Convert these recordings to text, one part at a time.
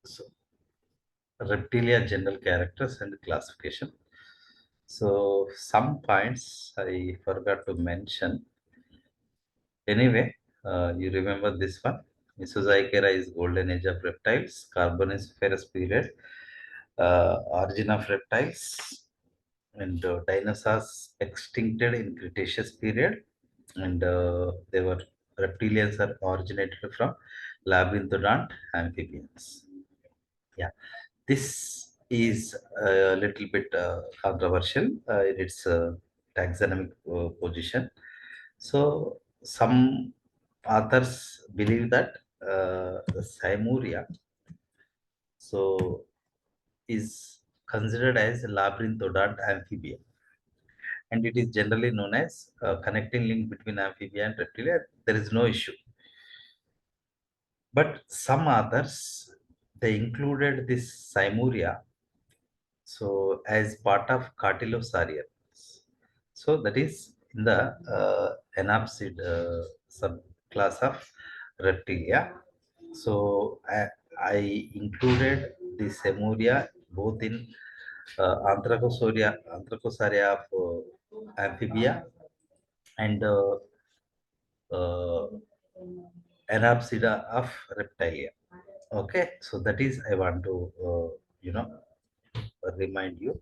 So, reptilia general characters and classification. So, some points I forgot to mention. Anyway, you remember this one? Mesozoic era is golden age of reptiles, Carboniferous period, origin of reptiles, and dinosaurs extincted in Cretaceous period, and they were reptilians are originated from labyrinthodont amphibians. Yeah, this is a little bit controversial in its taxonomic position. So some authors believe that the Simuria so is considered as a labyrinthodont amphibian, and it is generally known as connecting link between amphibia and reptilia. There is no issue. But some authors they included this Simuria so as part of Cartilosaurians. So that is in the Anapsid subclass of Reptilia. So I included the Semuria both in Anthracosaria of amphibia and uh, Anapsida of reptilia. Okay, so that is I want to remind you.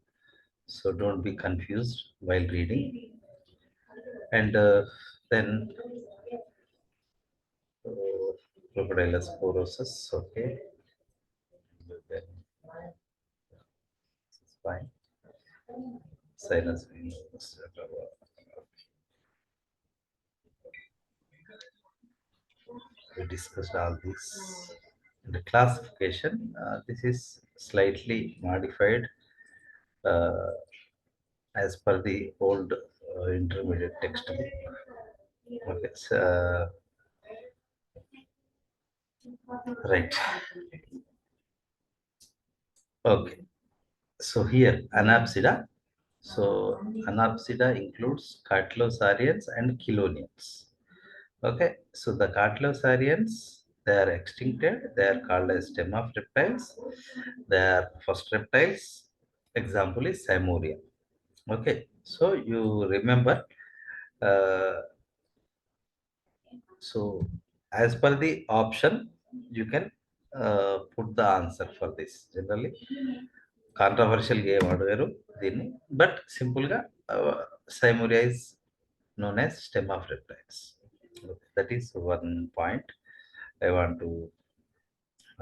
So don't be confused while reading. And then uh, Crocodylus porosus. Okay, then it's fine. Sinus venous. We discussed all this. The classification, this is slightly modified uh, as per the old intermediate textbook. Okay, so, right. Okay, so here Anapsida. So Anapsida includes Cartilosaurians and Chelonians. Okay, so the Cartilosaurians they are extincted. They are called as stem of reptiles. They are first reptiles. Example is Simuria. Okay, so you remember. Uh, so as per the option, you can put the answer for this. Generally, controversial game అడిగారు దీన్ని but simple గా Simuria is known as stem of reptiles. That is one point I want to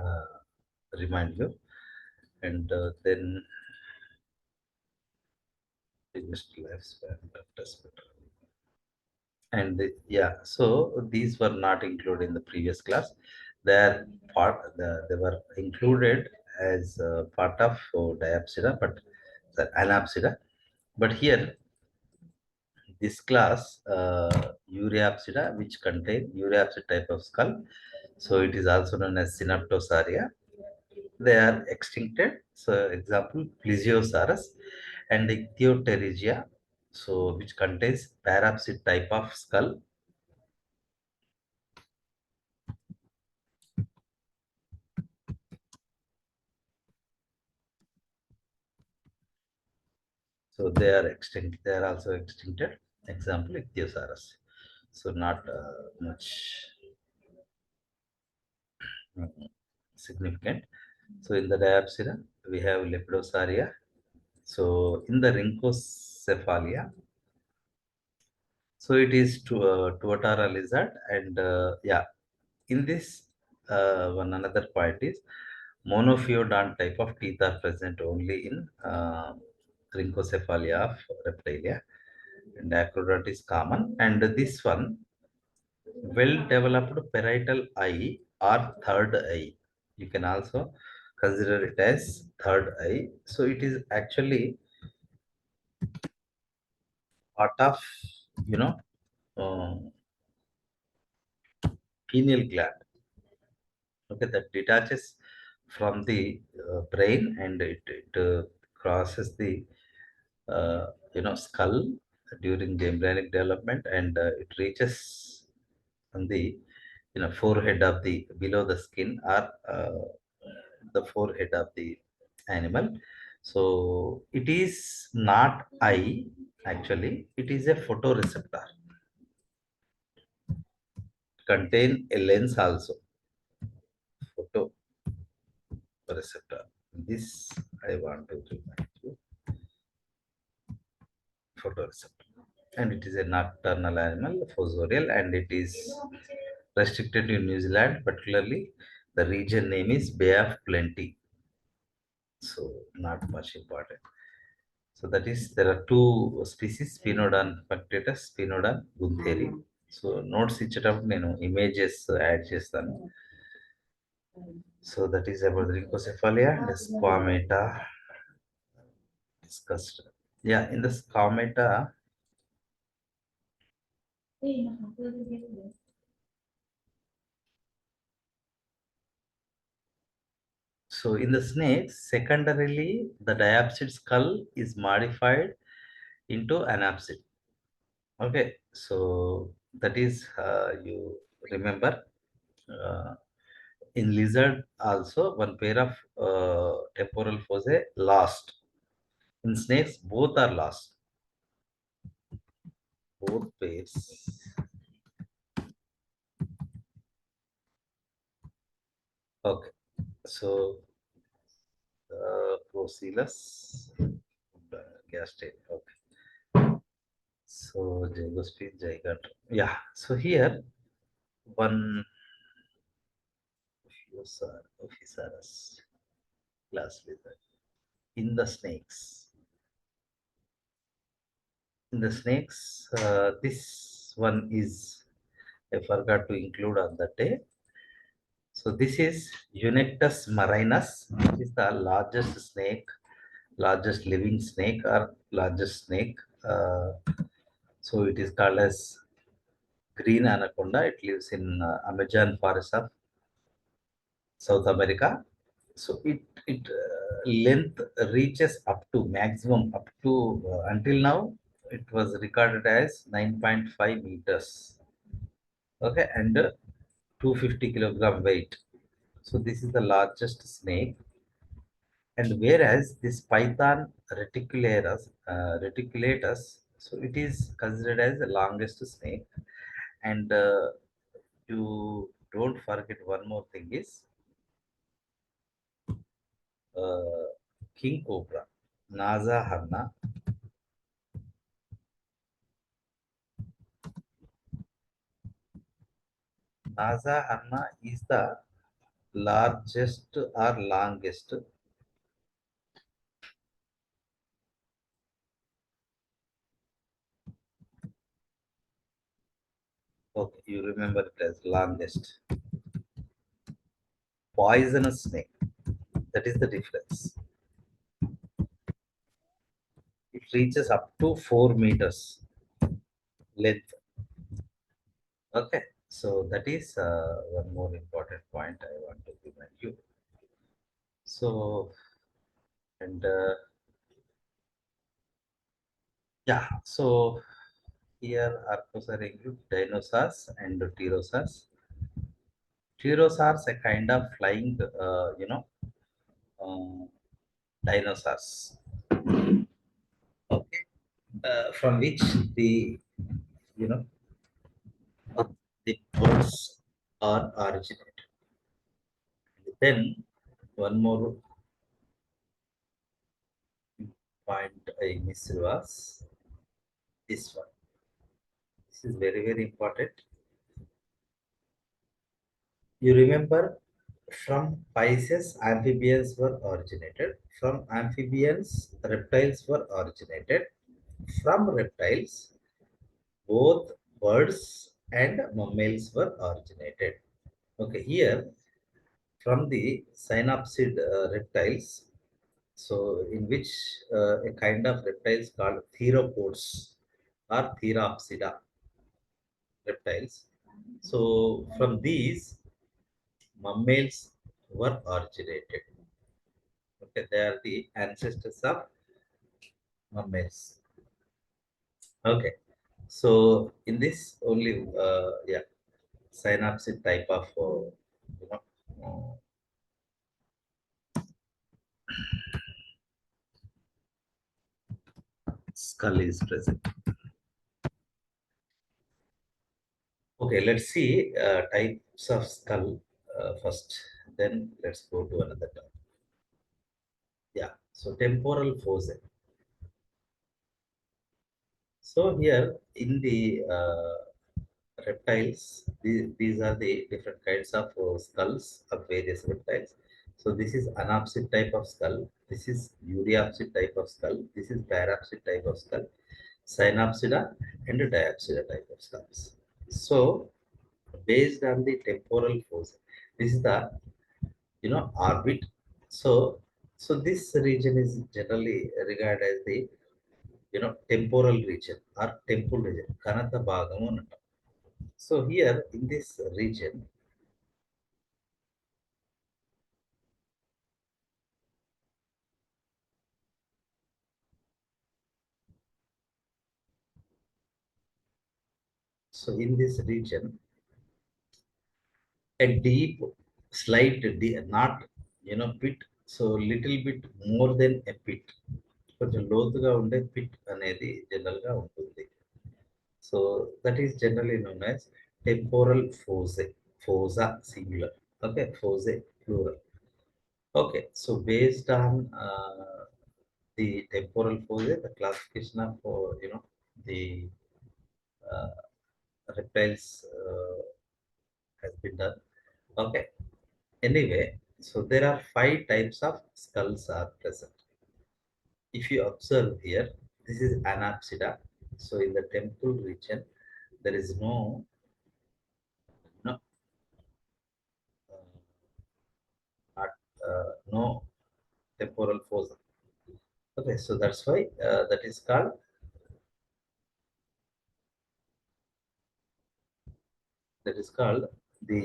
uh, remind you. And then finished lifespan of test. And yeah, so these were not included in the previous class. They're they were included as part of Diapsida, but the Anapsida. But here, this class, Ureapsida, which contain Ureapsid type of skull, so it is also known as Synaptosauria. They are extincted. So, example, Plesiosaurus and Ichthyopterygia, so which contains parapsid type of skull. So they are extinct. They are also extincted. Example, Ichthyosaurus. So not much significant. So in the Diapsida, we have Lepidosauria. So in the Rhynchocephalia, so it is to Tuatara lizard, and yeah, in this one another point is monophyodont type of teeth are present only in Rhynchocephalia of reptilia, and acrodont is common. And this one well developed parietal eye or third eye. You can also consider it as third eye. So it is actually part of, you know, uh, pineal gland. Okay, that detaches from the brain and it crosses the, skull during the embryonic development, and it reaches on the forehead of the below the skin or the forehead of the animal. So it is not eye, actually, it is a photoreceptor. Contain a lens also. Photoreceptor. This I want to remind you. Photoreceptor. And it is a nocturnal animal, fossorial, and it is restricted to New Zealand, particularly the region name is Bay of Plenty. So not much important. So that is, there are two species, Spinodon punctatus, Spinodon guntheri. So notes ఇచ్చేటప్పుడు నేను images add చేస్తాను. So that is about the Rhynchocephalia and the Squamata discussed. Yeah, in the Squamata, so in the snakes, secondarily, the diapsid skull is modified into anapsid. Okay, so that is, you remember, in lizard also one pair of temporal foci lost. In snakes, both are lost. Both pairs. Okay, so Procellus gastrate. Okay, so Zygospine, zygote. Yeah, so here one Ophisaurus class lizard in the snakes. In the snakes, this one is, I forgot to include on that day. So this is Unectus marinus, which is the largest snake, largest living snake or largest snake. So it is called as green anaconda. It lives in Amazon forest of South America. So it length reaches up to maximum up to until now it was recorded as 9.5 meters. Okay, and 250 kilogram weight. So this is the largest snake. And whereas this Python reticulatus, so it is considered as the longest snake. And you don't forget one more thing is uh, king cobra, Nasa harna. Nasa harna is the largest or longest. Okay, you remember it as longest poisonous snake. That is the difference. It reaches up to 4 meters length. Okay, so that is one more important point I want to remind you. So, and yeah, so here Archosaur include dinosaurs and pterosaurs. Pterosaurs a kind of flying, uh, dinosaurs. Okay, from which the, you know, the birds are originated. Then one more point I missed was this one. This is very, very important. You remember, from Pisces, amphibians were originated. From amphibians, reptiles were originated. From reptiles, both birds and mammals were originated. Okay, here from the synapsid reptiles, so in which a kind of reptiles called theropods or Theropsida reptiles. So from these, mammals were originated. Okay, they are the ancestors of mammals. Okay, so in this only, yeah, synapsid type of, you know, skull is present. Okay, let's see types of skull first. Then let's go to another term. Yeah, so temporal fossa. So here in the reptiles, these are the different kinds of skulls of various reptiles. So this is anapsid type of skull. This is euryapsid type of skull. This is parapsid type of skull. Synapsida and diapsida type of skulls. So based on the temporal fossa, this is the orbit. So this region is generally regarded as the temporal region or temple region. Kanata Bhagamu అని అంటాం. So here in this region, so in this region, a deep, slight, not pit, so little bit more than a pit. కొంచెం లోతుగా ఉండే pit అనేది general గా ఉంటుంది. So that is generally known as temporal fossae. Fossa singular. Okay, fosse plural. Okay, so based on the temporal fossa, the classification of the uh, reptiles has been done. Okay. Anyway, so there are five types of skulls are present. If you observe here, this is Anapsida. So in the temple region, there is no, uh, not, no temporal fossa. Okay, so that's why that is called the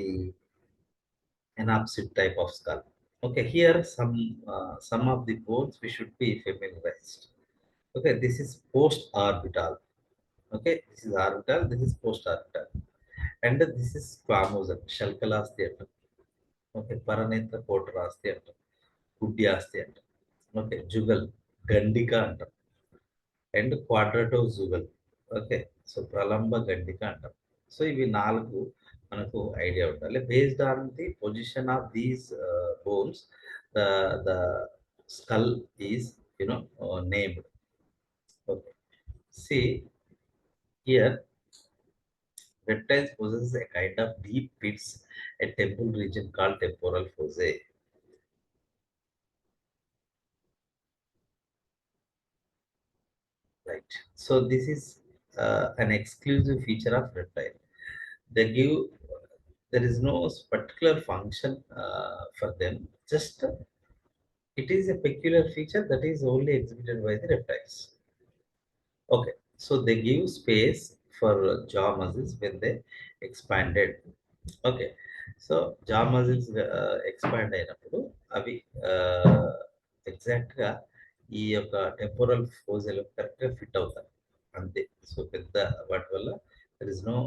anapsid type of skull. Okay, here some of the bones we should be familiarized. Okay, this is post-orbital. Okay, this is orbital, this is post-orbital. And this is squamosal, Shalkalasti అంటాం. Okay, పరనేత్ర కోటరాస్తి అంటాం. కుడ్యాస్తి అంటాం. Okay, Jugal, గండిక అంటాం. And క్వాడ్రటోజుగల్. Okay, so ప్రలంబ గండిక అంటాం. So ఇవి 4 మనకు idea ఉండాలి. Based on the position of these bones, the skull is named. Okay, see here, reptiles possess a kind of deep pits at temple region called temporal fossae. Right. So this is an exclusive feature of reptile. They give there is no particular function for them. Just it is a peculiar feature that is only exhibited by the reptiles. Okay. So they give space for jaw muscles when they expanded. Okay. So జా muscles expand అయినప్పుడు అవి ఎగ్జాక్ట్‌గా ఈ యొక్క temporal ఫోసాలో కరెక్ట్‌గా fit అవుతాయి. అంతే. So పెద్ద వాటి వల్ల there is no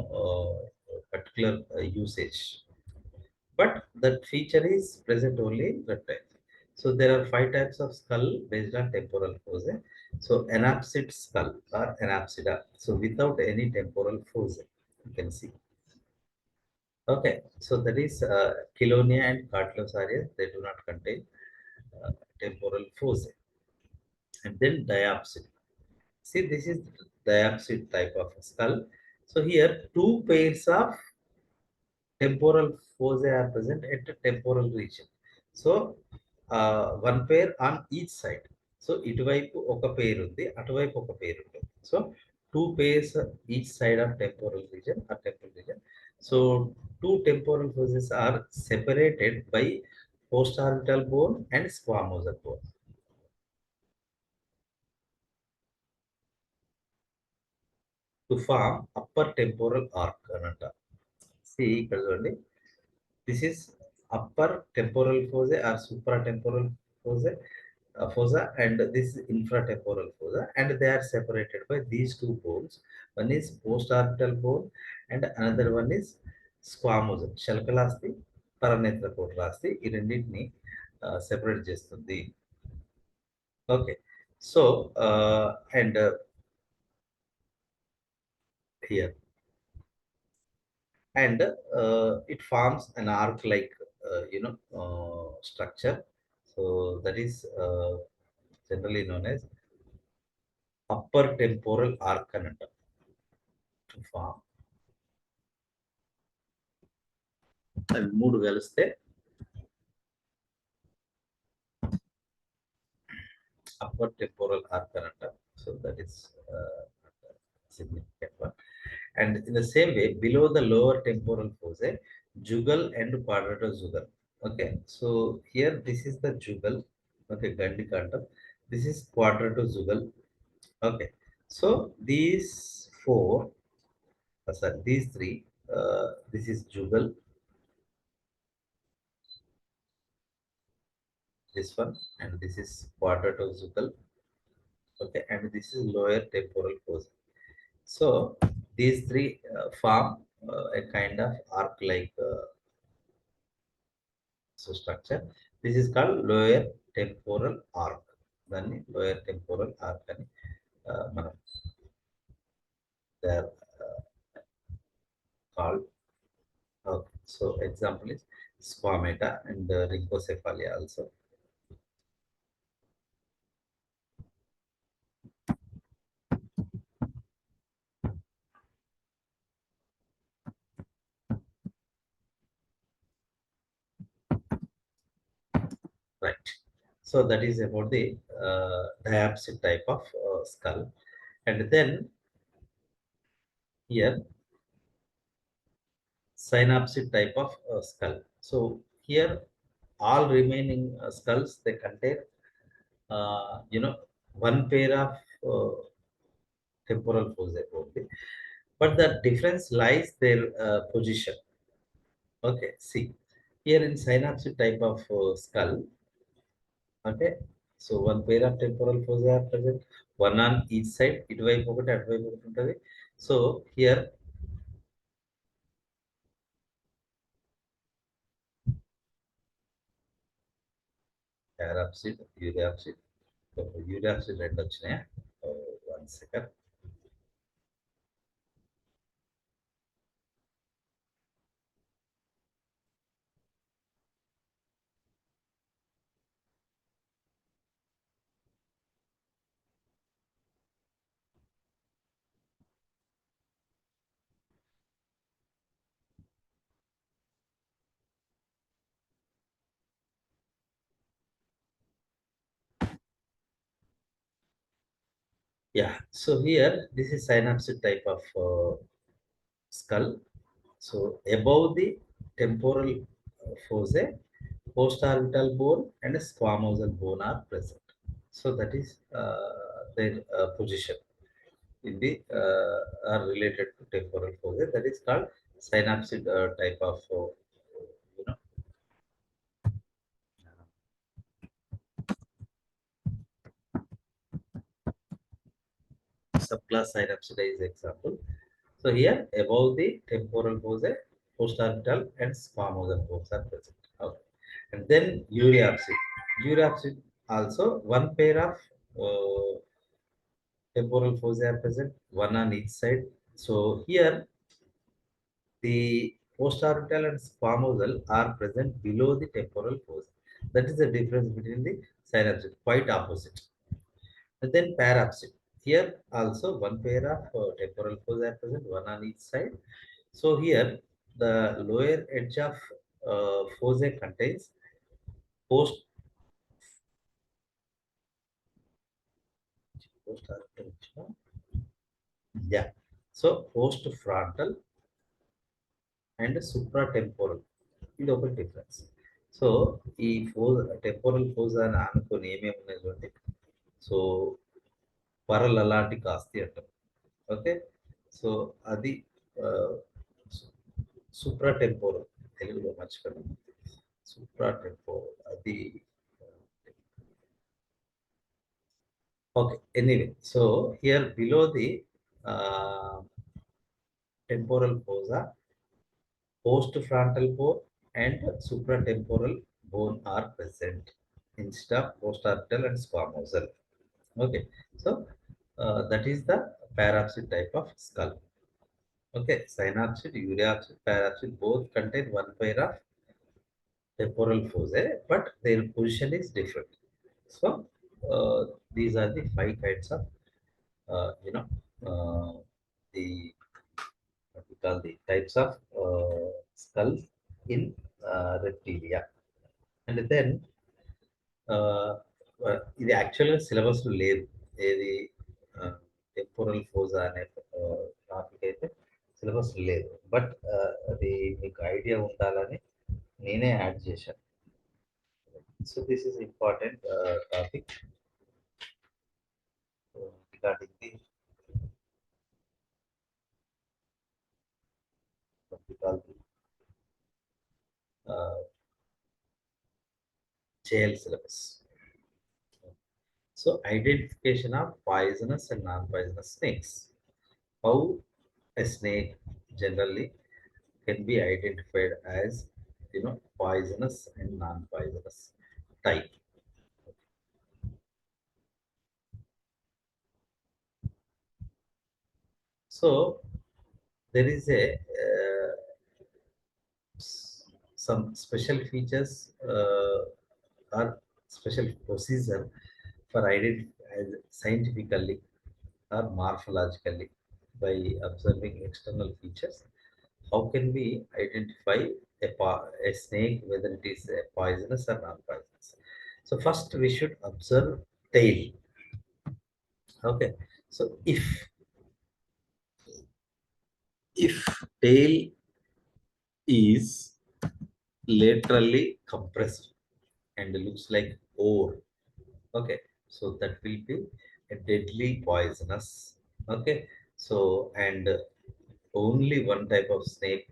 particular usage. But that feature is present only in reptiles. So there are 5 types of skull based on temporal fossa. So anapsid skull or anapsida. So without any temporal fossa, you can see. Okay, so that is Chelonia and Cartlosaria. They do not contain temporal fossa. And then diapsid. See, this is diapsid type of skull. So here, 2 pairs of temporal foci are present at the temporal region. So one pair on each side. So ఇటువైపు ఒక పేరు ఉంది, అటువైపు ఒక పేరు ఉంటుంది. So 2 pairs each side of temporal region or temporal region. So 2 temporal foci are separated by postorbital bone and squamosal bone to form upper temporal arc అని అంటారు. See ఇక్కడ చూడండి. This is upper temporal fossa or supratemporal fossa, and this is infratemporal fossa, and they are separated by these 2 bones. One is postorbital bone and another one is squamosal. శల్కలాస్తి, పరనేత్ర కోటరాస్తి ఈ రెండింటిని separate చేస్తుంది. Okay, so and here, and it forms an arc like structure. So that is generally known as upper temporal arc అని అంటాం to form. అవి మూడు కలిస్తే upper temporal arc అని అంటాం. So that is significant one. And in the same way, below the lower temporal fossa, jugal and quadratojugal. Okay, so here this is the jugal. Okay, Gandhikantam. This is quadratojugal. Okay, so these four, sorry, these three, this is jugal, this one, and this is quadratojugal. Okay, and this is lower temporal fossa. So these three form a kind of arc-like structure. This is called lower temporal arc. Then lower temporal arc and they are called. Okay. So example is squamata and rhynchocephalia also. Right. So that is about the diapsid type of skull. And then here synapsid type of skull. So here all remaining skulls they contain one pair of temporal foci only, but the difference lies their position. Okay, see here in synapsid type of skull. Okay, so one pair of temporal foci are present, one on each side. ఇటువైపు ఒకటి అటువైపు ఒకటి ఉంటుంది. So here parapsid, uriapsid, uriapsid రెండు వచ్చినాయా? One second. Yeah, so here this is synapsid type of skull. So above the temporal fossa, postorbital bone and squamosal bone are present. So that is their position in the are related to temporal fossa. That is called synapsid type of you know subclass synapsida is example. So here above the temporal fossa, postorbital and squamosal bones are present. Okay. And then uriapsid. Uriapsid also one pair of temporal foci are present, one on each side. So here the postorbital and squamosal are present below the temporal foci. That is the difference between the synapsid, quite opposite. And then parapsid. Here also one pair of temporal foci are present, one on each side. So here the lower edge of foci contains post postorbital. Yeah. So post frontal and supratemporal. ఇది ఒకటి difference. So ఈ temporal pose అని అనుకుని ఏమేమి ఉన్నాయి చూడండి. So pearl అలాంటి కాస్తి అంటాం. ఓకే, సో అది సూప్రా టెంపోరల్, తెలుగులో మర్చిపోయాను. సూప్రా టెంపోరల్ అది okay. Anyway, so here below the temporal fossa, postfrontal bone and supratemporal bone are present instead of postorbital and squamosal. Okay, so that is the parapsid type of skull. Okay, synapsid, uriapsid, parapsid both contain one pair of temporal foci, but their position is different. So these are the five kinds of uh, you know uh, the what we call the types of skulls in reptilia. And then ఇది యాక్చువల్గా సిలబస్లో లేదు. ఏది temporal ఫోజా అనే topic అయితే syllabus లేదు. But అది మీకు ఐడియా ఉండాలని నేనే యాడ్ చేశాను. So this is important topic regarding the JL syllabus. So identification of poisonous and non-poisonous snakes. How a snake generally can be identified as poisonous and non-poisonous type. So there is a some special features or special procedure for identifying scientifically or morphologically by observing external features. How can we identify a snake whether it is poisonous or non-poisonous? So first we should observe tail. Okay, so if tail is laterally compressed and looks like ore, okay, so that will be a deadly poisonous. Okay, so and only one type of snake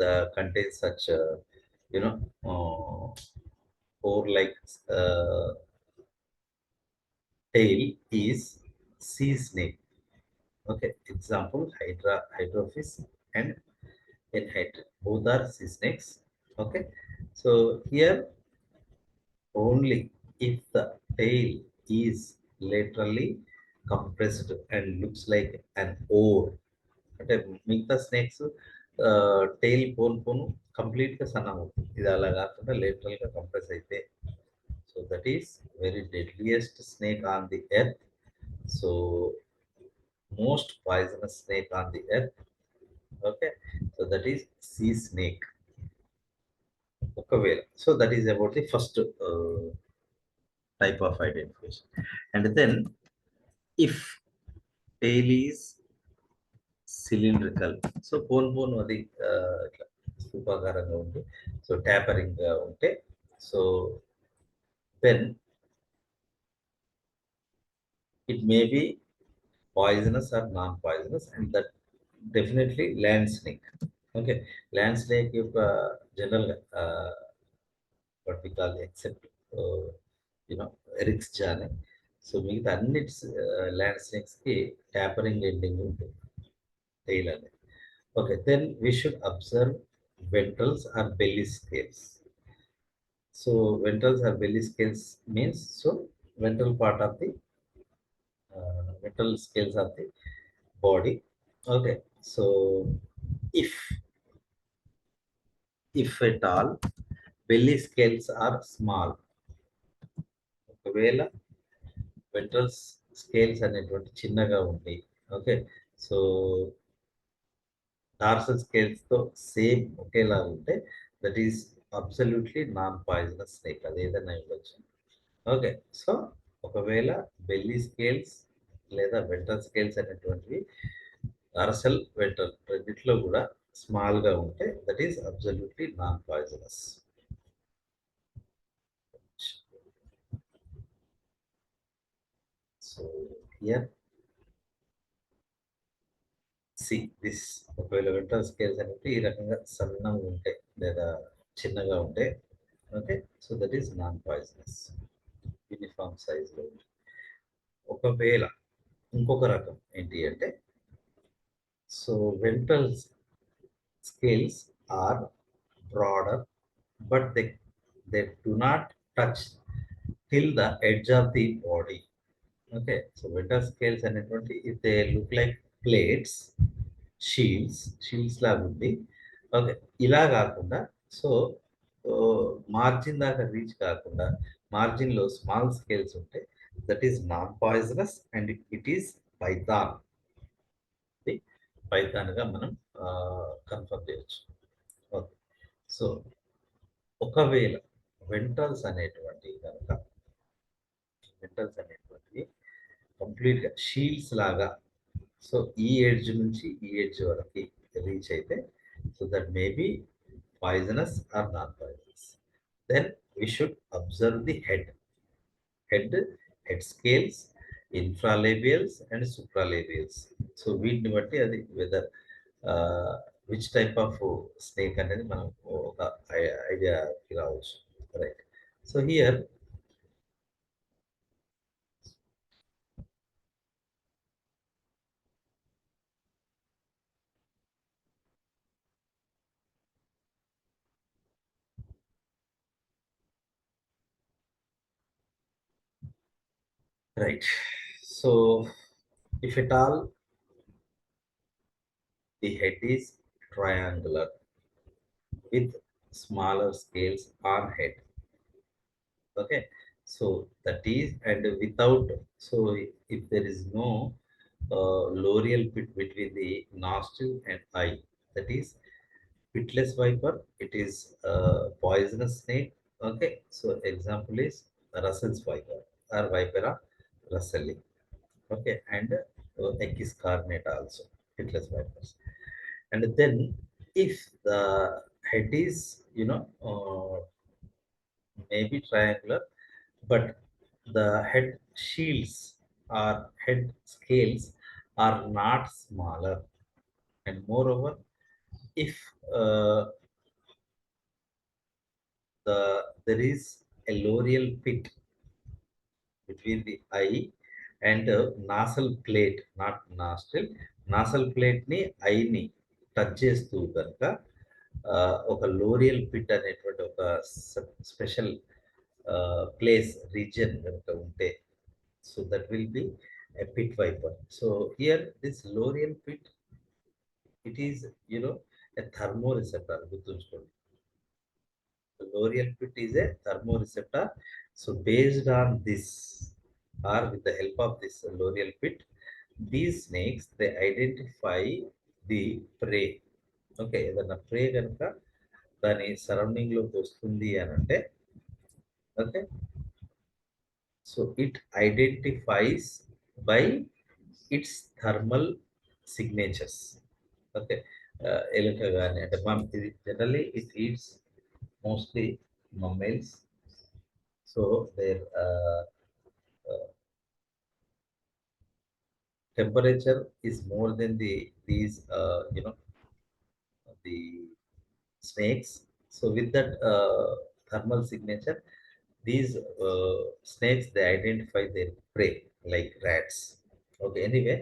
the contains such you know ore like uh, tail is sea snake. Okay, example hydrophis and enhydra, both are sea snakes. Okay, so here only if the tail is laterally compressed and looks like an oar. అంటే మిగతా snakes tile పోను పోను complete గా సన్నం అవుతుంది, ఇది అలా కాకుండా lateral గా compress అయితే so that is very deadliest snake on the earth. So most poisonous snake on the earth. Okay, so that is sea snake. ఒకవేళ so that is about the first type of identification. And then if tail is cylindrical, so పోన్ పోన్ అది ఇట్లా స్థూపాకారంగా ఉంది, సో tapering గా ఉంటే so then it may be poisonous or non-poisonous, and that definitely land snake. Okay, land snake యొక్క general what we call except Eryx johnii, సో మిగతా అన్నిటి ల్యాండ్ స్నేక్స్ కి ట్యాపరింగ్ ఎండింగ్ ఉంటుంది టైల్ అనేది. Okay, then we should observe ventrals or belly scales. So ventrals or belly scales means so ventral part of the ventral scales of the body. Okay, so if at all belly scales are small, ఒకవేళ ventral scales అనేటువంటి చిన్నగా ఉంటాయి. Okay, so dorsal scales తో same ఒకేలా ఉంటే that is absolutely non poisonous snake, అది ఏదైనా ఇవ్వచ్చు. ఓకే, సో ఒకవేళ బెల్లీ స్కేల్స్ లేదా వెంట్రల్ స్కేల్స్ అనేటువంటివి డార్సల్ వెంట్రల్ రెండిట్లో కూడా స్మాల్ గా ఉంటే that is absolutely non poisonous. So here see this, ఒకవేళ వెంట్రల్ స్కేల్స్ అనేవి ఈ రకంగా సన్నగా ఉంటాయి లేదా చిన్నగా ఉంటాయి. Okay, so that is non poisonous, uniform సైజ్లో ఉంటుంది. ఒకవేళ ఇంకొక రకం ఏంటి అంటే so ventral scales are broader, but they do not touch till the edge of the body. Okay, so ventral scales అనేటువంటి if they look like plates, shields లాగా ఉంది. ఓకే. ఇలా కాకుండా సో మార్జిన్ దాకా రీచ్ కాకుండా మార్జిన్‌లో స్మాల్ స్కేల్స్ ఉంటే that is non poisonous and it is Python. ఇది పైథాన్‌గా మనం కన్ఫర్మ్ చేయొచ్చు. ఓకే. సో ఒకవేళ వెంట్రల్స్ అనేటువంటివి గనక వెంట్రల్స్ అనేటువంటివి కంప్లీట్‌గా షీల్డ్స్ లాగా సో ఈ ఎడ్జ్ నుంచి ఈ ఎడ్జ్ వరకి రీచ్ అయితే so that may be poisonous or non poisonous. Then we should observe the head head scales, infralabials and supralabials. So వీటిని బట్టి అది whether which type of snake అనేది మనం ఒక ఐడియాకి రావచ్చు. Right. So here right. So if at all the head is triangular with smaller scales on head. Okay. So that is, and without, so if there is no loreal pit between the nostril and eye, that is pitless viper, it is poisonous snake. Okay. So example is Russell's viper or Vipera russelli. Okay. And Echis carnata also, pitless vipers. And then if the head is maybe triangular, but the head shields or head scales are not smaller, and moreover if uh, there is a loreal pit between the eye and nasal plate, not nostril, nasal plate ni eye ni touch చేస్తూ కనుక ఒక L'Oreal pit అనేటువంటి ఒక special place region కనుక ఉంటే so that will B a pit viper. So here this loreal pit, it is a thermoreceptor. గుర్తుంచుకోండి. The loreal pit is a thermoreceptor. So based on this, or with the help of this loreal pit, these snakes they identify the prey. Okay. ఏదన్నా ప్రే కనుక దాని surrounding లోకి వస్తుంది అని అంటే okay. So it identifies by it's thermal signatures. Okay. ఎలుక కానీ అంటే ఇది generally it eats mostly mammals. So their uh, temperature is more than these the snakes. So with that thermal signature, these snakes they identify their prey like rats. Okay. Anyway,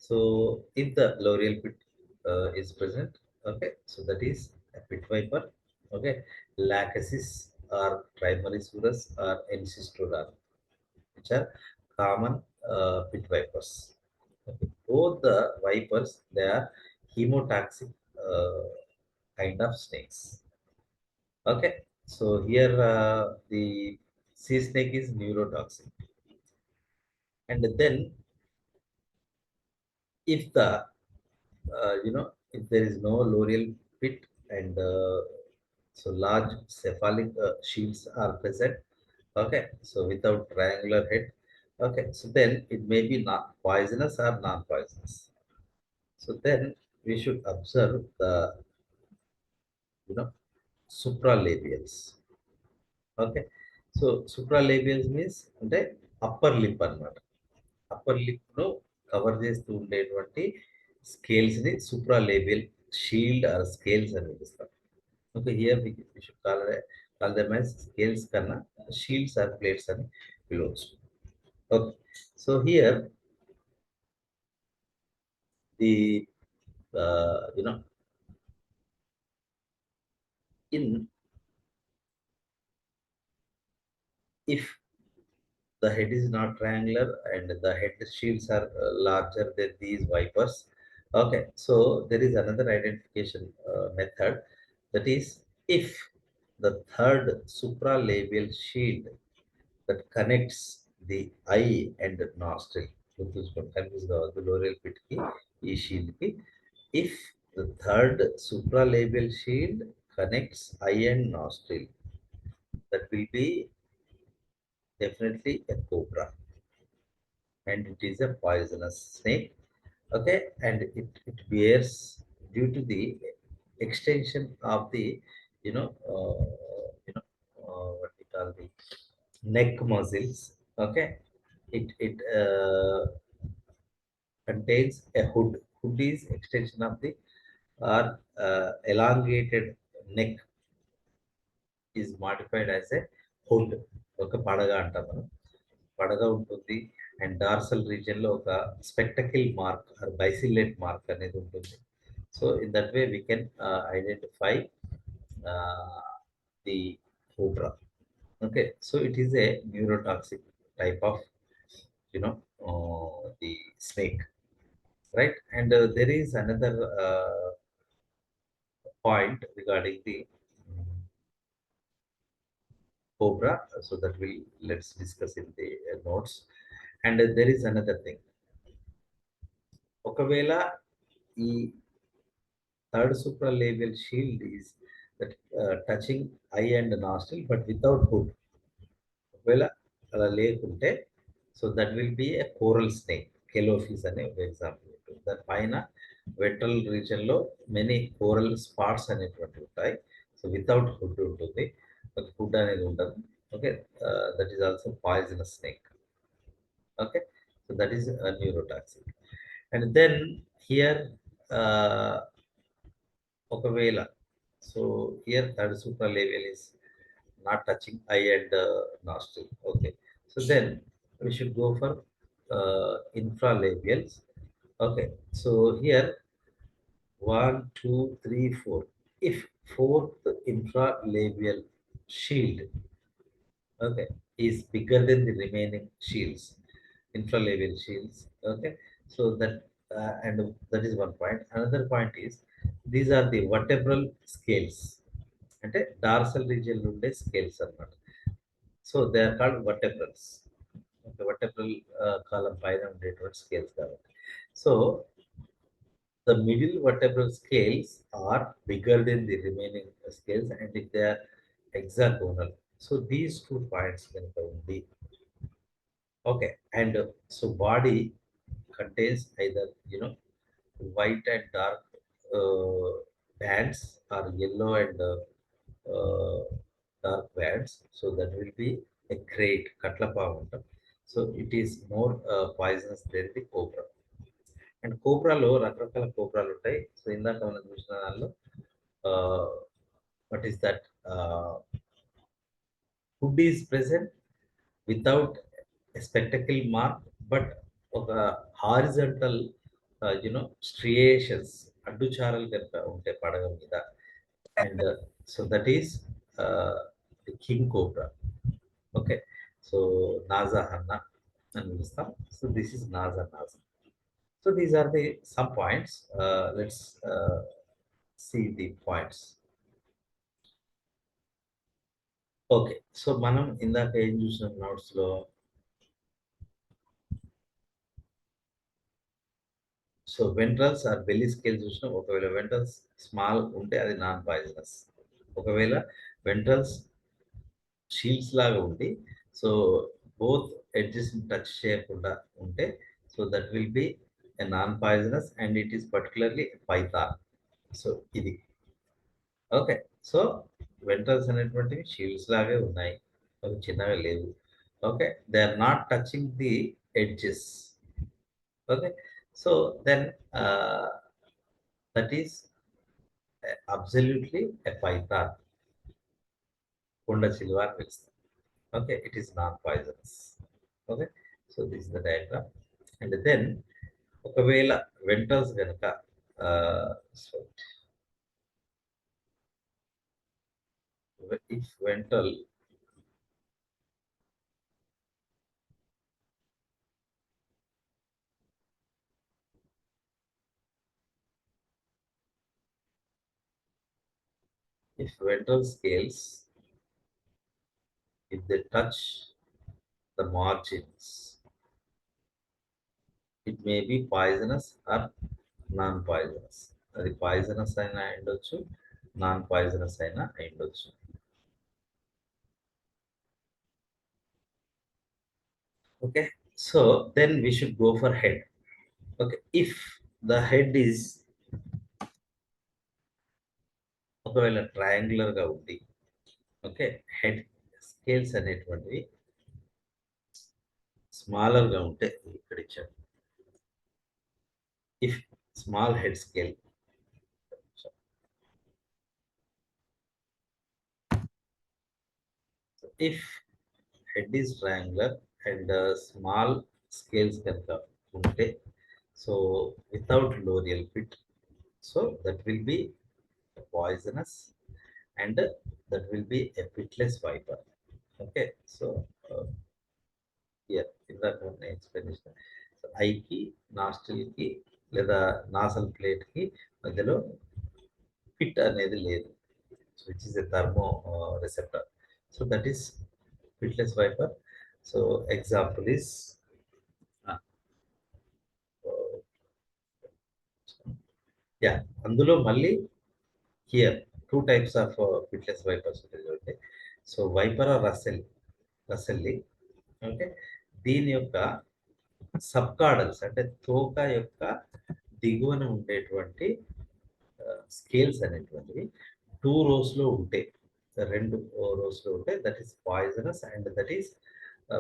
so if the loreal pit is present, okay, so that is a pit viper. Okay, Lachesis or Trimeresurus or Encystodon, which are common pit vipers. Okay. Both the vipers they are hemotoxic kind of snakes. Okay. So here the sea snake is neurotoxic, and then if the if there is no loreal pit and so large cephalic shields are present. Okay. So without triangular head. Okay. So then it may be not poisonous or non-poisonous. So then we should observe the you know supralabials. Okay. So supralabials means అంటే upper lip అన్నమాట. Upper lip ను cover చేస్తూ ఉండేటువంటి scales ని సూప్రాలేబియల్ shield are scales అని పిలుస్తాం. Okay. Here we should call them as scales కన్నా shields or plates అని పిలవచ్చు. Okay. So here the uh, you know in if the head is not triangular and the head shields are larger than these vipers, Okay, so there is another identification method, that is if the third supralabial shield that connects the eye and nostril, the loreal pit ki ee shield ki, if the third supralabial shield connects eye and nostril, that will be definitely a cobra, and it is a poisonous snake. Okay, and it bears due to the extension of the you know uh, what we call the neck muscles. Okay, it contains a hood is extension of the or elongated neck is modified as a hood. ఒక పడగ అంటాం మనం, పడగ ఉంటుంది. And dorsal region లో ఒక స్పెక్టకిల్ mark or బైసిలేట్ mark అనేది ఉంటుంది. So in that way we can identify the cobra. Okay, so it is a neurotoxic type of you know the snake, right? And there is another point regarding the cobra, so that will let's discuss in the notes. And there is another thing, ఒకవేళ ఈ third supralabial shield is that touching eye and nostril but without hood, ఒకవేళ అలా లేకుంటే, so that will be a coral snake, Callophis అనే ఒక example ఉంటుంది. దాని పైన వెంట్రల్ రీజన్ లో మెనీ కోరల్ స్పాట్స్ అనేటువంటివి ఉంటాయి. సో వితౌట్ హుడ్ ఉంటుంది, హుడ్ అనేది ఉండదు. Okay, that is also poisonous snake. Okay, so that is neurotoxic. And then here ఒకవేళ, so here third supralabial is not touching eye and nostril. Okay, so then we should go for infralabials. Okay, so here one, two, three, four. If fourth infralabial shield, okay, is bigger than the remaining shields, infralabial shields. Okay, so that and that is one point. Another point is these are the vertebral scales. అంటే dorsal region ఉండే scales అన్నమాట. So they are called vertebrals. Okay, vertebral column పైన ఉండేటువంటి scales కాబట్టి. So the middle vertebral scales are bigger than the remaining scales, and if they are hexagonal, so these 2 points కనుక ఉంది. Okay, and so body contains either white and dark uh, bands, or yellow and uh, dark bands. So that will be a crate, katlapa antam. So it is more poisonous than the cobra. And కోబ్రాలో రకరకాల కోబ్రాలు ఉంటాయి. సో ఇందాక మనం చూసిన దానిలో what is that hood is present without spectacle mark, but ఒక హారిజంటల్ స్ట్రియేషన్స్, అడ్డుచారలు కనుక ఉంటే పడగ మీద. And so that is the king cobra. Okay, so Naja hannah అని పిలుస్తాం. So this is Naja naja. So these are the some points. Let's see the points. Okay, so మనం ఇందాక ఏం చూసిన నోట్స్ లో, so ventrals or belly scale చూసినాం. ఒకవేళ వెంట్రల్స్ small ఉంటే అది నాన్ పాయిజనస్. ఒకవేళ వెంట్రల్స్ షీల్డ్స్ లాగా ఉండి, సో బోత్ ఎడ్జెస్ టచ్ చేయకుండా ఉంటే, so that will be a non poisonous, and it is particularly python. So ఇది ఓకే. సో వెంట్రల్స్ అనేటువంటివి షీల్డ్స్ లాగే ఉన్నాయి, అవి చిన్నగా లేవు. Okay, they are not touching the edges. Okay, so then that is absolutely a python, కొండ చిలువ అని పిలుస్తాం. Okay, it is non poisonous. Okay, so this is the diagram. And then ఒకవేళ వెంట్రల్స్ కనుక if ventral if ventral scales, if they touch the margins, it may be poisonous or non-poisonous. అది poisonous అయినా అయ్యుండొచ్చు, non poisonous అయినా అయ్యుండొచ్చు. Okay, so then we should go for head. Okay, if the head is ఒకవేళ triangular గా ఉంది, okay, head scales అనేటువంటివి smaller గా ఉంటే ఇక్కడ ఇచ్చారు. If small head scale, if head is triangular and small scales కనుక ఉంటే, so without loreal pit, so that will be poisonous and that will be a pitless viper. Okay, so here ఇందాక ఉన్న explanation, ఐకి nostril కి లేదా nasal plate కి మధ్యలో pit అనేది లేదు, which is a thermo receptor. So that is pitless viper. So example is yeah, అందులో మళ్ళీ here two types of pitless vipers ఉంటాయి. సో వైపర్ రసెల్లి, ఓకే, దీని యొక్క సబ్కాడల్స్ అంటే తోక యొక్క దిగువన ఉండేటువంటి స్కేల్స్ అనేటువంటివి టూ రోస్ లో ఉంటే, రెండు రోస్ లో ఉంటే that is poisonous and that is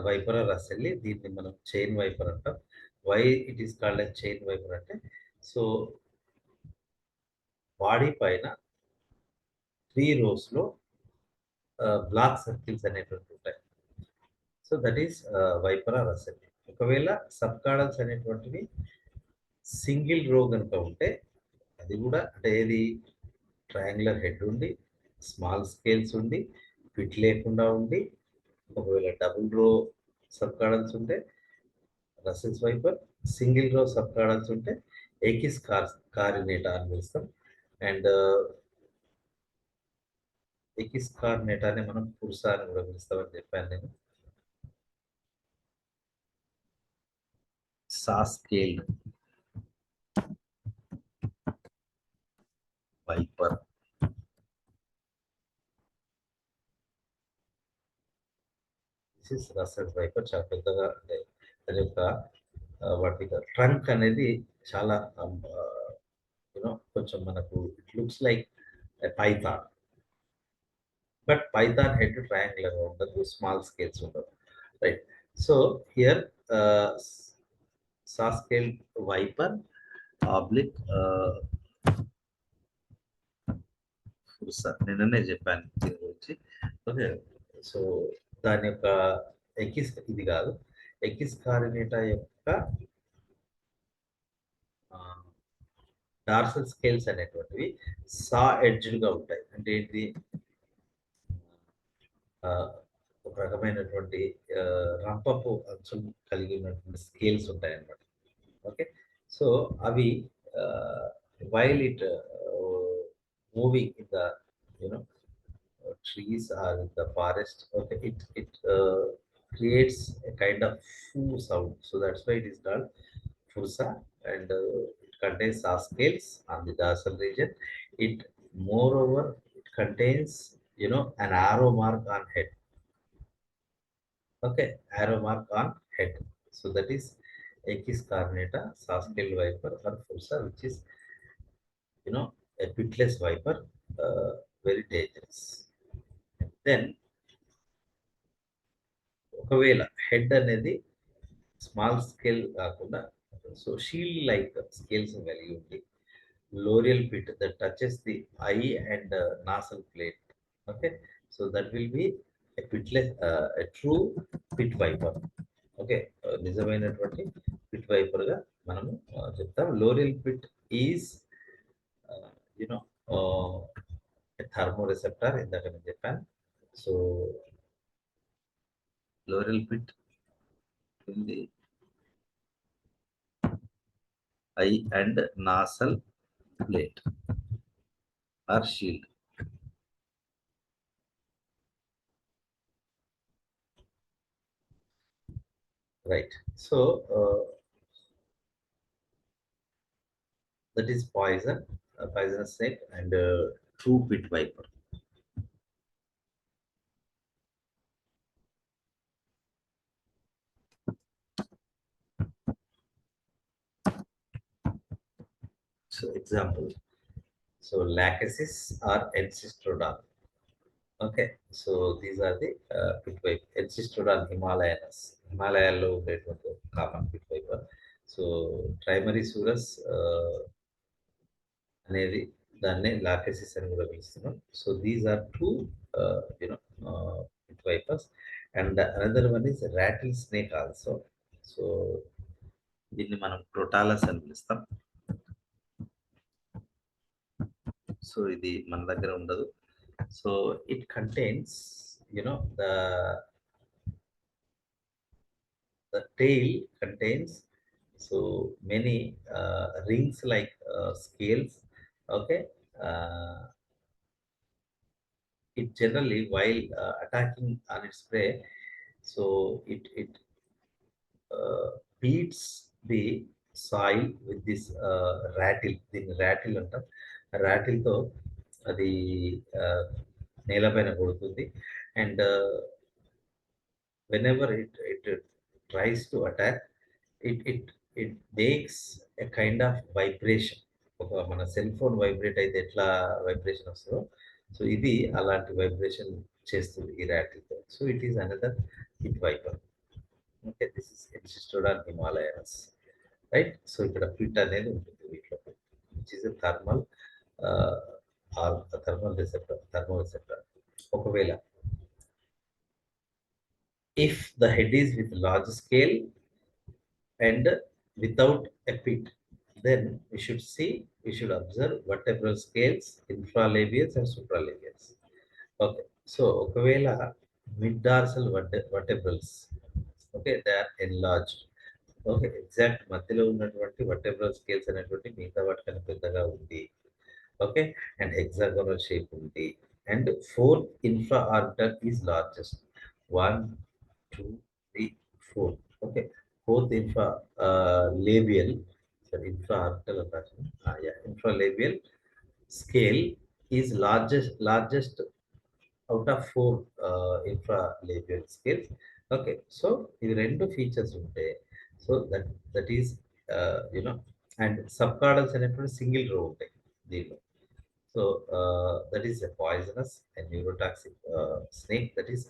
viper russelli. దీన్ని మనం చైన్ వైపర్ అంటాం. Why it is called as chain viper అంటే, సో బాడీ పైన 3 రోస్ లో బ్లాక్ సర్కిల్స్ అనేటువంటి ఉంటాయి. So that is vipera russelli. ఒకవేళ సబ్కాడల్స్ అనేటువంటివి సింగిల్ రో కనుక ఉంటే, అది కూడా అంటే ఏది ట్రయాంగులర్ హెడ్ ఉండి స్మాల్ స్కేల్స్ ఉండి పిట్ లేకుండా ఉండి, ఒకవేళ డబుల్ రో సబ్కాడల్స్ ఉంటే రసెల్స్ వైపర్, సింగిల్ రో సబ్కాడల్స్ ఉంటే ఎకిస్ కారినేటా అని పిలుస్తాం. అండ్ ఎకిస్ కార్నేటానే మనం పురుషా అని కూడా పిలుస్తామని చెప్పాను నేను. Saw scaled viper, this is Russell's viper. చాలా పెద్దగా అంటే దాని యొక్క వాటి ట్రంక్ అనేది చాలా యూనో కొంచెం మనకు it looks like python, but python head triangular గా ఉండదు, స్మాల్ స్కేల్స్ ఉండదు, right. So here saw scale viper oblique నిన్ననే చెప్పాను దీని గురించి. ఓకే, సో దాని యొక్క ఎకిస్ ఇది కాదు, ఎకిస్ కారినేటా యొక్క డార్సల్ స్కేల్స్ అనేటువంటివి సా ఎడ్జ్డ్ గా ఉంటాయి. అంటే ఏంటి, ఒక రకమైనటువంటి రంపపు అంచులు కలిగి ఉన్నటువంటి స్కేల్స్ ఉంటాయి అన్నమాట. ఓకే, సో అవి while it moving in the you know trees or in the forest, okay, it creates a kind of foo sound, so that's why it is called fursa. And it contains soft scales on the dorsal region. It moreover it contains, you know, an arrow mark on head. Okay, arrow mark on head. So that is Achis carnata, soft scale viper or fursa, which is, you know, a pitless viper, very dangerous. Then ఒకవేళ head అనేది small scale కాకుండా, so shield like scales కలిగి ఉంది, loreal pit that touches the eye and nasal plate, okay, so that will be a pitless a true pit viper. Okay, నిజమైనటువంటి pit viper గా మనము చెప్తాం. Loreal pit is you know thermo receptor, ఇందాక నేను చెప్పాను. So loreal pit in the eye and nasal plate or shield. right? So that is poison, poisonous snake, and true pit viper. So example, so lachesis or Encystrodon. Okay, so these are the pit viper. Encystrodon himalayanus. హిమాలయాల్లో ఉండేటువంటి common pit viper. So Trimeresurus అనేది దాన్నే Lachesis అని కూడా పిలుస్తున్నాం. So these are two you know pit vipers. And another one is rattle snake also. So దీన్ని మనం క్రోటాలస్ అని పిలుస్తాం. సో ఇది మన దగ్గర ఉండదు. So it contains the tail contains so many rings like scales. Okay, uh, it generally while attacking on its prey, so it beats the soil with this rattle. దీన్ని rattle అంటాం. rattle తో అది నేలపైన కొడుతుంది. And whenever it tries to attack, it makes a kind of vibration. ఒక మన cell phone vibrate అయితే ఎట్లా వైబ్రేషన్ వస్తుందో, సో ఇది అలాంటి వైబ్రేషన్ చేస్తుంది ఈ ర్యాటిల్తో. So it is another pit viper. Okay, this is Ancistrodon himalayanus, right? So ఇక్కడ పిట్ అనేది ఉంటుంది వీటిలో, which is thermal thermal receptor. ఒకవేళ if the head is with large scale and without a pit, then we should observe vertebral scales, infralabials and supralabials. Okay, so ఒకవేళ mid dorsal vertebrals, okay, they are enlarged. Okay, exact మధ్యలో ఉన్నటువంటి vertebral scales అనేటువంటి మిగతా వాటికన్నా పెద్దగా ఉంది. Okay, and hexagonal shape ఉంది. And fourth infra ఆర్టర్ is largest. 1, 2, 3, 4. Okay, fourth infra labial, sorry, infra arterial attachment. Yeah, infralabial scale is largest out of four infralabial scales. Okay, so ఇది రెండు features ఉంటాయి. So that is you know and subcaudals అనేటువంటి single row ఉంటాయి దీనిలో. So that is a poisonous and neurotoxic snake, that is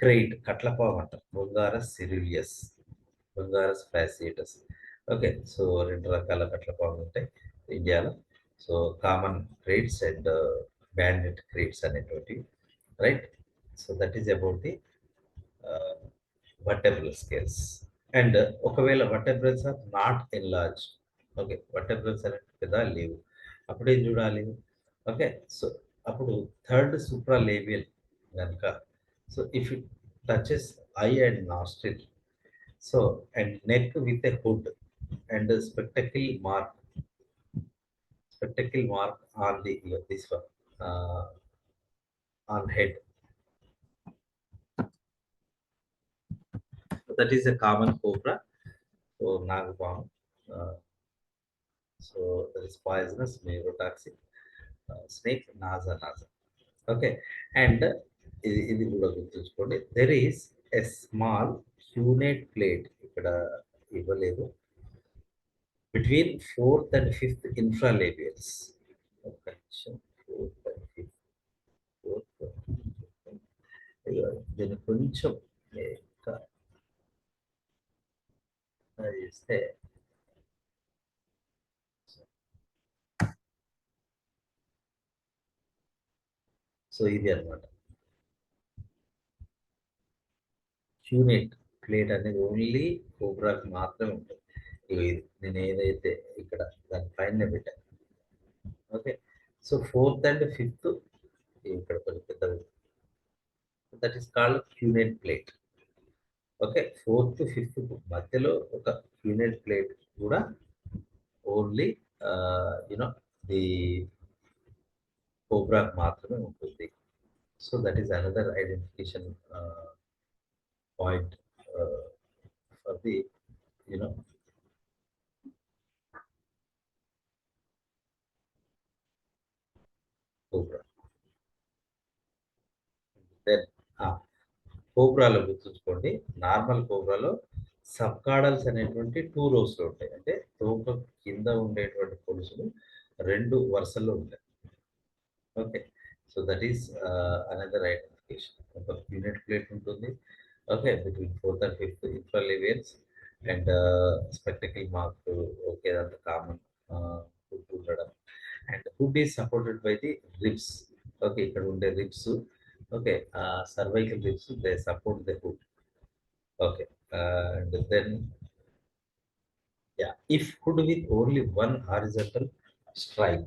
krait, కట్లపాము అంటారు. Bungarus సిరిలియస్, బొంగారస్ ఫ్యాసియేటస్. Okay, so రెండు రకాల కట్లపాములు ఉంటాయి ఇండియాలో. So common kraits and banded kraits అనేటువంటి, right? So that is about the vertebral scales. And ఒకవేళ vertebrals are not enlarge, okay, vertebrals అనేది పెద్ద లేవు, అప్పుడు ఏం చూడాలి? ఓకే, సో అప్పుడు థర్డ్ సూప్రాలేబియల్ కనుక, so if it touches eye and nostril, so and neck with a hood and spectacle mark on the this one on head, that is a common cobra. So nagapam, so that is poisonous neurotoxic snake, nasa. Okay, and ఇది కూడా గుర్తుంచుకోండి. There is a small cuneate plate, ఇక్కడ ఇవ్వలేదు, between fourth and fifth infralabials. ఒక నిమిషం, fourth and fifth, fourth, దీన్ని కొంచెం ఇంకా చేస్తే, సో ఇది అనమాట హ్యూనేట్ ప్లేట్ అనేది ఓన్లీ కోబ్రాకి మాత్రమే ఉంటుంది. ఇది నేను ఏదైతే ఇక్కడ దాని పైన పెట్టాను. Okay, so fourth and fifth ఇక్కడ కొంచెం పెద్దది, that is called cuneate plate. Okay, fourth fifth మధ్యలో ఒక హ్యూనేట్ ప్లేట్ కూడా ఓన్లీ యునో ది కోబ్రాకి మాత్రమే ఉంటుంది. So that is another identification point for the, you know, cobra. Then కోబ్రాలో గుర్తుంచుకోండి. నార్మల్ కోబ్రాలో సబ్కాడల్స్ అనేటువంటి 2 రోస్‌లో ఉంటాయి. అంటే తోక కింద ఉండేటువంటి పొలుసులు 2 వరుసల్లో ఉంటాయి. Okay. So, that is another identification. ఒక యూనిట్ ప్లేట్ ఉంటుంది. Okay. Between fourth and fifth infralabials and spectacle mark. Okay. అదంతా కామన్. హుడ్ ఉండడం. And hood is supported by the ribs. Okay. ఇక్కడ ఉండే ribs. Okay. Cervical ribs they support the hood. Okay. And then yeah! If hood with only one horizontal stripe.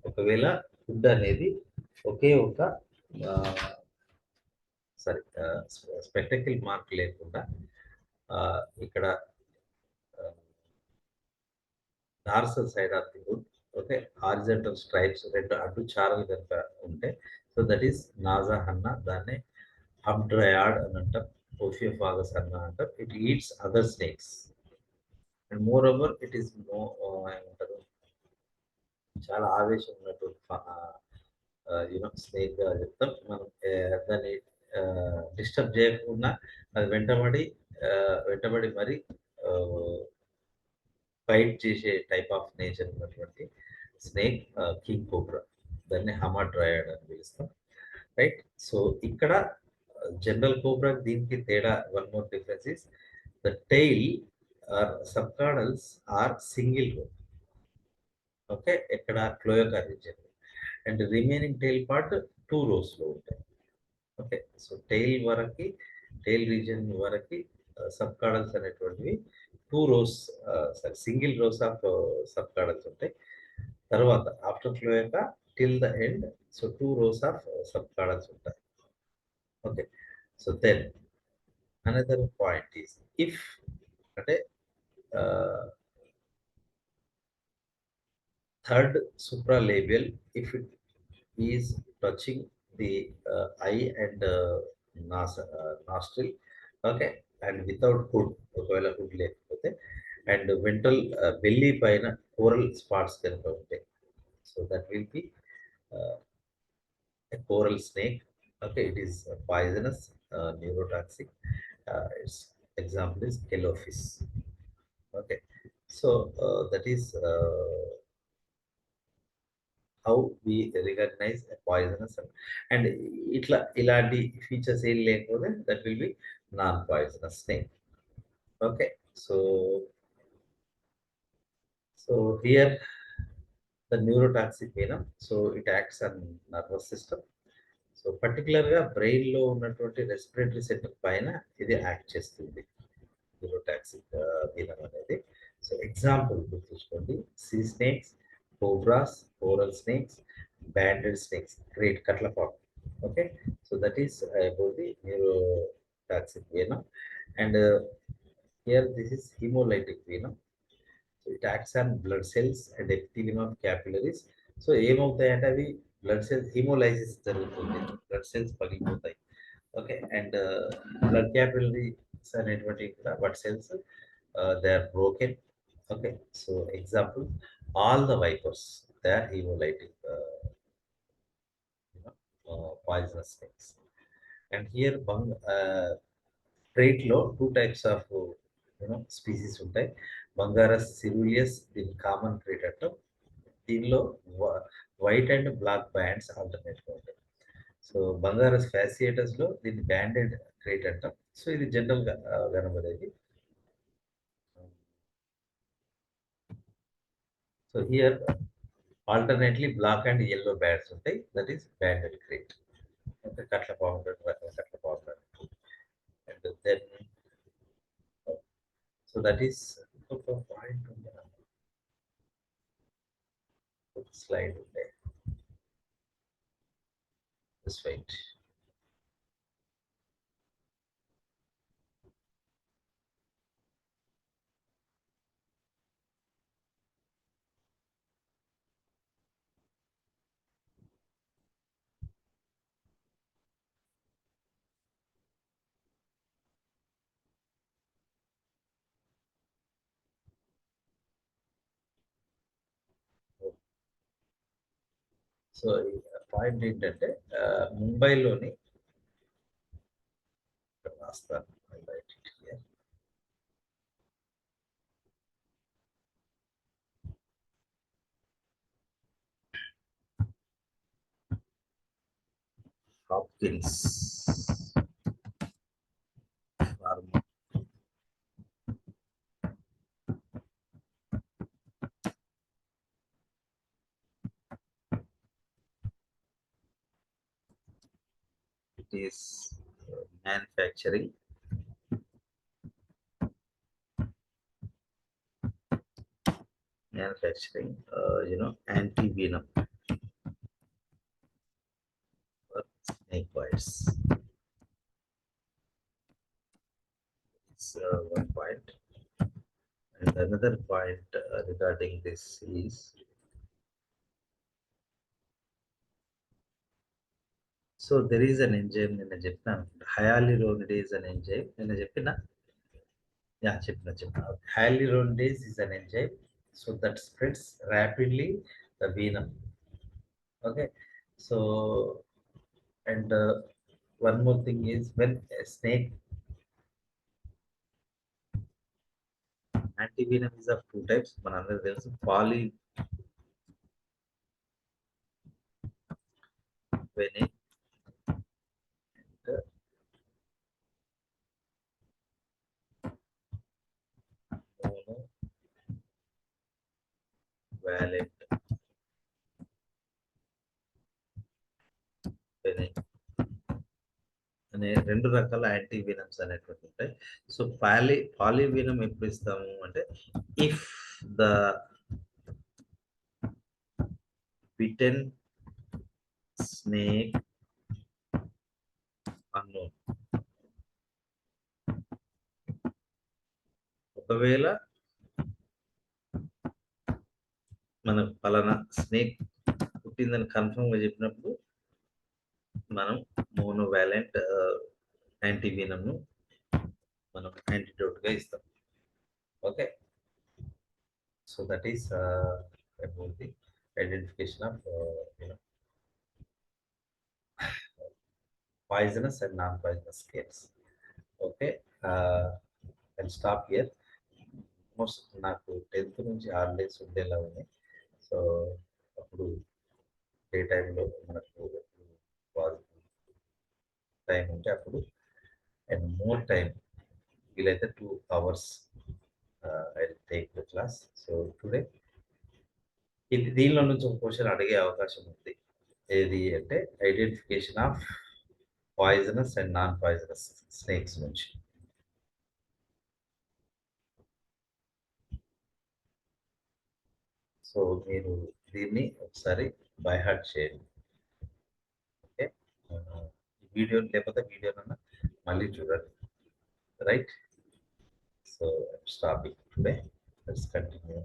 ఒకవేళ హుడ్ అనేది ఒకే ఒక ఆహ్, సారీ స్పెక్టకిల్ మార్క్ లేకుండా ఇక్కడ ఆహ్, dorsal side of the hood. Okay. Horizontal stripes 2 అడ్డు చారలు గనుక ఉంటే సో దట్ ఈస్ నాజా హన్నా. దాన్నే హబ్డ్రయాడ్ అని అంటాం. ఓఫియోఫాగస్ అన్నా అంటాం. It eats other snakes. And more over it is ఏమంటారు, చాలా ఆవేశం ఉన్నటువంటి స్నేక్‌గా చెప్తాం. మనం దాన్ని డిస్టర్బ్ చేయకుండా అది వెంటబడి మరి ఆహ్, ఫైట్ చేసే టైప్ ఆఫ్ నేచర్ ఉన్నటువంటి స్నేక్ కింగ్ కోబ్రా. దాన్ని హమాడ్రయాడ్ అని పిలుస్తాం. రైట్. సో, ఇక్కడ జనరల్ కోబ్రాకి దీనికి తేడా, one more difference is the tail or subcaudals are single row. Okay. ఎక్కడ క్లోయకా రీజియన్‌లో. అండ్ రిమైనింగ్ టెయిల్ పార్ట్ 2 రోస్‌లో ఉంటాయి. ఓకే. సో, టెయిల్ రీజియన్ వరకి సబ్కాడల్స్ అనేటువంటివి 2 rows, sorry, single rows of subcaudals ఉంటాయి. తర్వాత after cloaca till the end so 2 rows of subcaudals ఉంటాయి. Okay. So, then another point is if అంటే ah, third supralabial, if it is touching the eye and nostril. Okay. And without hood, ఒకవేళ hood లేకపోతే, and ventral belly పైన coral spots కనుక ఉంటాయి. So that will B a coral snake. Okay, it is poisonous, neurotoxic. Its example is killifish. Okay, so that is how we recognize a poisonous and ఇట్లా ఇలాంటి features ఏం లేకపోతే that will be non-poisonous snake. Okay, so here the neurotoxic venom, so it acts on nervous system. So పర్టిక్యులర్‌గా బ్రెయిన్‌లో ఉన్నటువంటి respiratory centre పైన ఇది act చేస్తుంది. న్యూరోటాక్సిక్ వెనమ్ అనేది. సో ఎగ్జాంపుల్ గుర్తుంచుకోండి. Sea snakes, cobras, coral snakes, banded snakes, krait కట్లపాము. Okay. So that is about the neurotoxic venom. And here this is haemolytic venom. So it acts on blood cells and epithelium of capillaries. So ఏమవుతాయంటే అవి blood cells haemolysis జరుగుతుంది. Blood cells పగిలిపోతాయి. Okay. And blood capillaries అనేటువంటివి కూడా వాటి cells they are broken. Okay. So example all the vipers they are haemolytic poisonous snakes. And here ట్రైట్‌లో 2 types of species ఉంటాయి. Bungarus సిరూలియస్ దీన్ని కామన్ ట్రైట్ అంటాం. దీనిలో వ వైట్ అండ్ బ్లాక్ బ్యాండ్స్ ఆల్టర్‌నేట్‌గా ఉంటాయి. సో, బంగారస్ ఫ్యాసియేటస్‌లో దీన్ని బ్యాండెడ్ క్రేట్ అంటాం. సో, ఇది జనరల్‌గా కనబడేది. So, here alternately black and yellow bands ఉంటాయి. That is banded krait. అంటే కట్లపాము కట్లపాము. And then so, that is ఇంకొక పాయింట్ ఉంది. ఒక స్లైడ్ ఉండే. Just wait. సో ఈ పాయింట్ ఏంటంటే ముంబైలోని ఇక్కడ రాస్తాను. I'll write it here. Hopkins Pharma. It is manufacturing anti-venom for snake bites. It's one point. And another point regarding this is, so there is an enzyme in Egyptian. Hyaluronidase is an enzyme in Egyptian. Yeah, hyaluronidase is an enzyme, so that spreads rapidly the venom. Okay, so and one more thing is when a snake antivenom is of two types. One another there's polyvenin and monovalent venin అనే రెండు రకాల యాంటీవెనమ్స్ అనేటువంటి ఉంటాయి. So పాలీవెనం ఎప్పుడు ఇస్తాము అంటే if the bitten snake unknown, ఒకవేళ మన పలానా స్నేక్ పుట్టిందని కన్ఫర్మ్ గా చెప్పినప్పుడు మనం మోనోవాలెంట్ యాంటీవెనమ్ మనం యాంటీడోట్ గా ఇస్తాం. Okay, so that is about the identification of poisonous and non-poisonous scales. Okay, and stop here. Most నాకు 10th నుంచి హాలిడేస్ ఉండేలా ఉన్నాయి. సో అప్పుడు డే టైంలో మనకు టైం ఉంటే అప్పుడు అండ్ మోర్ టైం వీలైతే 2 hours I take the class. So today దీనిలో నుంచి ఒక క్వశ్చన్ అడిగే అవకాశం ఉంది. ఏది అంటే identification of poisonous and non poisonous snakes నుంచి. సో మీరు దీన్ని ఒకసారి బై హార్ట్ చేయండి. ఓకే, వీడియో లేకపోతే వీడియోనన్నా మళ్ళీ చూడండి. Right, so stop it today. Let's continue.